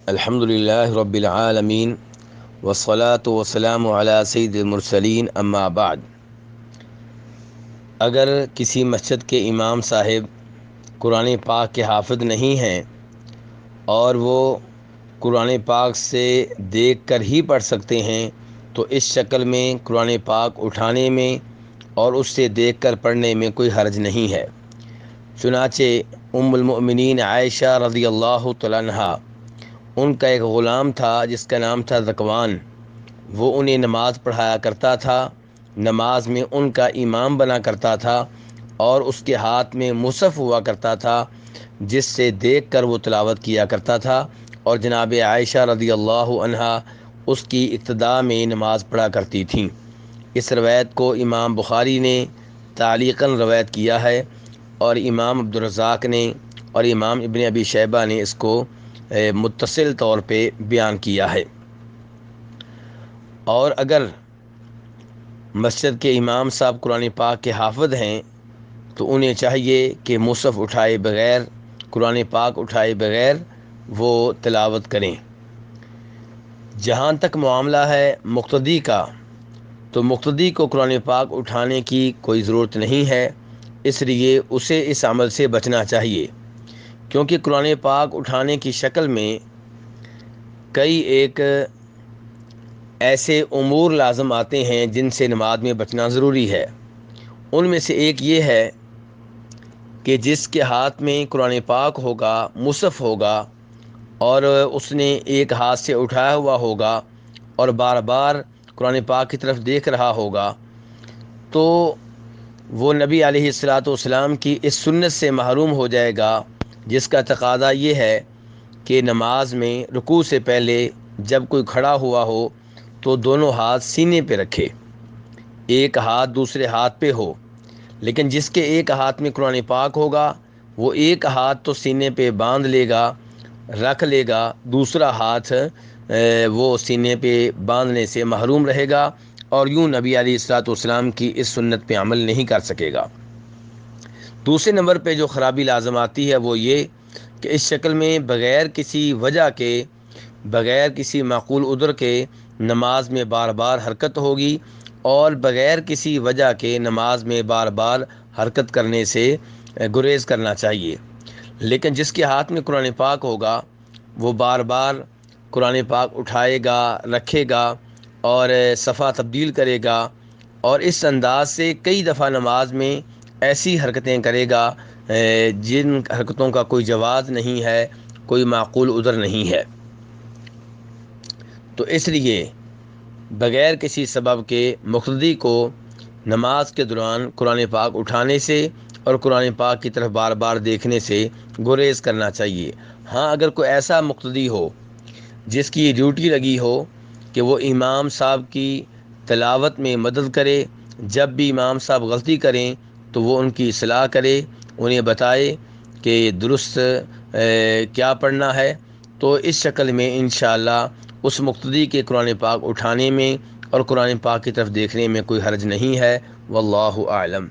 الحمدللہ رب العالمین والصلاة والسلام علی سید المرسلین اما بعد۔ اگر کسی مسجد کے امام صاحب قرآن پاک کے حافظ نہیں ہیں اور وہ قرآن پاک سے دیکھ کر ہی پڑھ سکتے ہیں تو اس شکل میں قرآن پاک اٹھانے میں اور اس سے دیکھ کر پڑھنے میں کوئی حرج نہیں ہے۔ چنانچہ ام المؤمنین عائشہ رضی اللہ تعالیٰ عنہا، ان کا ایک غلام تھا جس کا نام تھا ذکوان، وہ انہیں نماز پڑھایا کرتا تھا، نماز میں ان کا امام بنا کرتا تھا اور اس کے ہاتھ میں مصحف ہوا کرتا تھا جس سے دیکھ کر وہ تلاوت کیا کرتا تھا، اور جناب عائشہ رضی اللہ عنہا اس کی ابتدا میں نماز پڑھا کرتی تھیں۔ اس روایت کو امام بخاری نے تعلیقاً روایت کیا ہے، اور امام عبدالرزاق نے اور امام ابن ابی شیبہ نے اس کو متصل طور پہ بیان کیا ہے۔ اور اگر مسجد کے امام صاحب قرآن پاک کے حافظ ہیں تو انہیں چاہیے کہ مصحف اٹھائے بغیر، قرآن پاک اٹھائے بغیر وہ تلاوت کریں۔ جہاں تک معاملہ ہے مقتدی کا، تو مقتدی کو قرآن پاک اٹھانے کی کوئی ضرورت نہیں ہے، اس لیے اسے اس عمل سے بچنا چاہیے، کیونکہ قرآن پاک اٹھانے کی شکل میں کئی ایک ایسے امور لازم آتے ہیں جن سے نماز میں بچنا ضروری ہے۔ ان میں سے ایک یہ ہے کہ جس کے ہاتھ میں قرآن پاک ہوگا، مصحف ہوگا، اور اس نے ایک ہاتھ سے اٹھایا ہوا ہوگا اور بار بار قرآن پاک کی طرف دیکھ رہا ہوگا، تو وہ نبی علیہ الصلاۃ والسلام کی اس سنت سے محروم ہو جائے گا، جس کا تقاضا یہ ہے کہ نماز میں رکوع سے پہلے جب کوئی کھڑا ہوا ہو تو دونوں ہاتھ سینے پہ رکھے، ایک ہاتھ دوسرے ہاتھ پہ ہو۔ لیکن جس کے ایک ہاتھ میں قرآن پاک ہوگا وہ ایک ہاتھ تو سینے پہ باندھ لے گا، رکھ لے گا، دوسرا ہاتھ وہ سینے پہ باندھنے سے محروم رہے گا، اور یوں نبی علیہ الصلاۃ والسلام کی اس سنت پہ عمل نہیں کر سکے گا۔ دوسرے نمبر پہ جو خرابی لازم آتی ہے وہ یہ کہ اس شکل میں بغیر کسی وجہ کے، بغیر کسی معقول عذر کے نماز میں بار بار حرکت ہوگی، اور بغیر کسی وجہ کے نماز میں بار بار حرکت کرنے سے گریز کرنا چاہیے۔ لیکن جس کے ہاتھ میں قرآن پاک ہوگا وہ بار بار قرآن پاک اٹھائے گا، رکھے گا اور صفحہ تبدیل کرے گا، اور اس انداز سے کئی دفعہ نماز میں ایسی حرکتیں کرے گا جن حرکتوں کا کوئی جواز نہیں ہے، کوئی معقول عذر نہیں ہے۔ تو اس لیے بغیر کسی سبب کے مقتدی کو نماز کے دوران قرآن پاک اٹھانے سے اور قرآن پاک کی طرف بار بار دیکھنے سے گریز کرنا چاہیے۔ ہاں، اگر کوئی ایسا مقتدی ہو جس کی ڈیوٹی لگی ہو کہ وہ امام صاحب کی تلاوت میں مدد کرے، جب بھی امام صاحب غلطی کریں تو وہ ان کی اصلاح کرے، انہیں بتائے کہ درست کیا پڑھنا ہے، تو اس شکل میں انشاءاللہ اس مقتدی کے قرآن پاک اٹھانے میں اور قرآن پاک کی طرف دیکھنے میں کوئی حرج نہیں ہے۔ واللہ اعلم۔